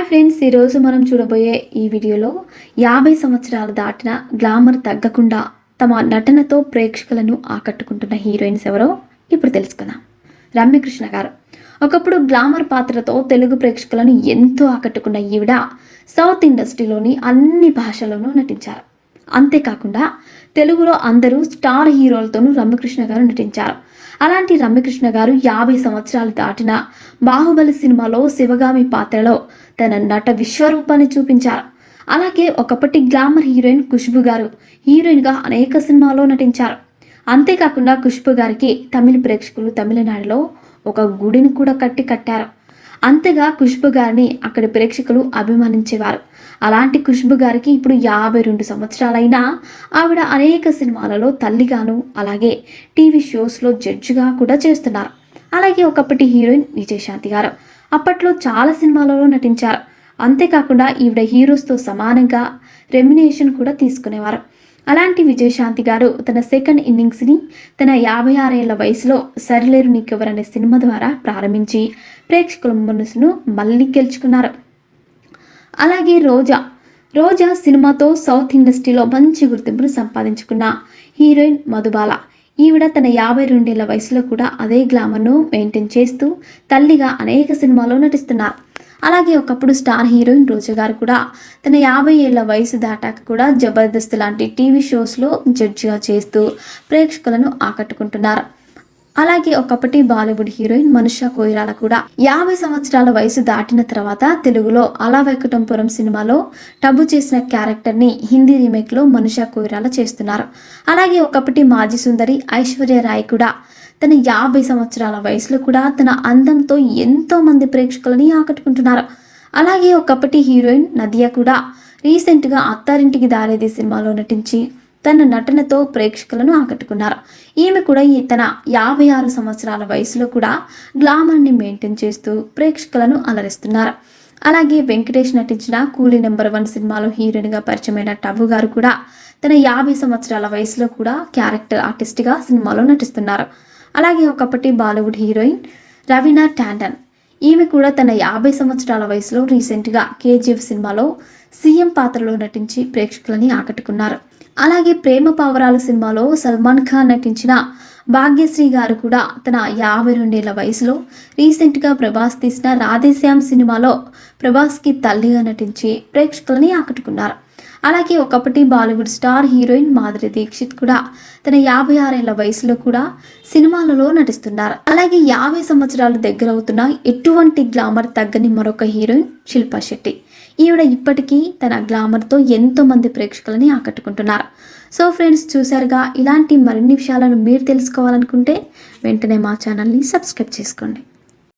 Friends, ఈరోజు మనం చూడబోయే ఈ వీడియోలో 50 సంవత్సరాలు దాటిన గ్లామర్ తగ్గకుండా తమ నటనతో ప్రేక్షకులను ఆకట్టుకుంటున్న హీరోయిన్స్ ఎవరో ఇప్పుడు తెలుసుకుందాం. రమ్యకృష్ణ గారు ఒకప్పుడు గ్లామర్ పాత్రతో తెలుగు ప్రేక్షకులను ఎంతో ఆకట్టుకున్న ఈవిడ సౌత్ ఇండస్ట్రీలోని అన్ని భాషల్లోనూ నటించారు. అంతేకాకుండా తెలుగులో అందరూ స్టార్ హీరోలతోనూ రమ్యకృష్ణ గారు నటించారు. అలాంటి రమ్యకృష్ణ గారు 50 సంవత్సరాలు దాటిన బాహుబలి సినిమాలో శివగామి పాత్రలో తన నట విశ్వరూపాన్ని చూపించారు. అలాగే ఒకప్పటి గ్లామర్ హీరోయిన్ ఖుష్బు గారు హీరోయిన్గా అనేక సినిమాల్లో నటించారు. అంతేకాకుండా ఖుష్బు గారికి తమిళ ప్రేక్షకులు తమిళనాడులో ఒక గుడిని కూడా కట్టారు. అంతేగా ఖుష్బు గారిని అక్కడి ప్రేక్షకులు అభిమానించేవారు. అలాంటి ఖుష్బు గారికి ఇప్పుడు 52 సంవత్సరాలైనా ఆవిడ అనేక సినిమాలలో తల్లిగాను అలాగే టీవీ షోస్లో జడ్జిగా కూడా చేస్తున్నారు. అలాగే ఒకప్పటి హీరోయిన్ విజయశాంతి గారు అప్పట్లో చాలా సినిమాలలో నటించారు. అంతేకాకుండా ఈవిడ హీరోస్తో సమానంగా రెమ్యునేషన్ కూడా తీసుకునేవారు. అలాంటి విజయశాంతి గారు తన సెకండ్ ఇన్నింగ్స్ని తన 56 ఏళ్ల వయసులో సరిలేరు నీకెవరు అనే సినిమా ద్వారా ప్రారంభించి ప్రేక్షకుల మనసును మళ్ళీ గెలుచుకున్నారు. అలాగే రోజా సినిమాతో సౌత్ ఇండస్ట్రీలో మంచి గుర్తింపును సంపాదించుకున్న హీరోయిన్ మధుబాల ఈవిడ తన 52 ఏళ్ల వయసులో కూడా అదే గ్లామర్ను మెయింటైన్ చేస్తూ తల్లిగా అనేక సినిమాల్లో నటిస్తున్నారు. అలాగే ఒకప్పుడు స్టార్ హీరోయిన్ రోజా గారు కూడా తన 50 ఏళ్ల వయసు దాటాక కూడా జబర్దస్త్ లాంటి టీవీ షోస్లో జడ్జిగా చేస్తూ ప్రేక్షకులను ఆకట్టుకుంటున్నారు. అలాగే ఒకప్పటి బాలీవుడ్ హీరోయిన్ మనీషా కొయిరాలా కూడా 50 సంవత్సరాల వయసు దాటిన తర్వాత తెలుగులో అలా వైకుంఠపురం సినిమాలో టబు చేసిన క్యారెక్టర్ని హిందీ రీమేక్లో మనీషా కొయిరాలా చేస్తున్నారు. అలాగే ఒకప్పటి మాజీ సుందరి ఐశ్వర్య రాయ్ కూడా తన 50 సంవత్సరాల వయసులో కూడా తన అందంతో ఎంతో మంది ప్రేక్షకులని ఆకట్టుకుంటున్నారు. అలాగే ఒకప్పటి హీరోయిన్ నదియా కూడా రీసెంట్గా అత్తారింటికి దారేది సినిమాలో నటించి తన నటనతో ప్రేక్షకులను ఆకట్టుకున్నారు. ఈమె కూడా తన 56 సంవత్సరాల వయసులో కూడా గ్లామర్ని మెయింటైన్ చేస్తూ ప్రేక్షకులను అలరిస్తున్నారు. అలాగే వెంకటేష్ నటించిన కూలీ నెంబర్ 1 సినిమాలో హీరోయిన్గా పరిచయమైన టబు గారు కూడా తన 50 సంవత్సరాల వయసులో కూడా క్యారెక్టర్ ఆర్టిస్ట్గా సినిమాలో నటిస్తున్నారు. అలాగే ఒకప్పటి బాలీవుడ్ హీరోయిన్ రవీనా టాండన్ ఈమె కూడా తన 50 సంవత్సరాల వయసులో రీసెంట్గా కేజీఎఫ్ సినిమాలో సీఎం పాత్రలో నటించి ప్రేక్షకులని ఆకట్టుకున్నారు. అలాగే ప్రేమ పావురాలు సినిమాలో సల్మాన్ ఖాన్ నటించిన భాగ్యశ్రీ గారు కూడా తన 52 ఏళ్ల వయసులో రీసెంట్గా ప్రభాస్ తీసిన రాధేశ్యామ్ సినిమాలో ప్రభాస్కి తల్లిగా నటించి ప్రేక్షకులని ఆకట్టుకున్నారు. అలాగే ఒకప్పటి బాలీవుడ్ స్టార్ హీరోయిన్ మాధురి దీక్షిత్ కూడా తన 56 ఏళ్ల వయసులో కూడా సినిమాలలో నటిస్తున్నారు. అలాగే 50 సంవత్సరాలు దగ్గరవుతున్న ఎటువంటి గ్లామర్ తగ్గని మరొక హీరోయిన్ శిల్పా శెట్టి ఈవిడ ఇప్పటికీ తన గ్లామర్తో ఎంతో మంది ప్రేక్షకులని ఆకట్టుకుంటున్నారు. సో ఫ్రెండ్స్, చూసారుగా, ఇలాంటి మరిన్ని విషయాలను మీరు తెలుసుకోవాలనుకుంటే వెంటనే మా ఛానల్ని సబ్స్క్రైబ్ చేసుకోండి.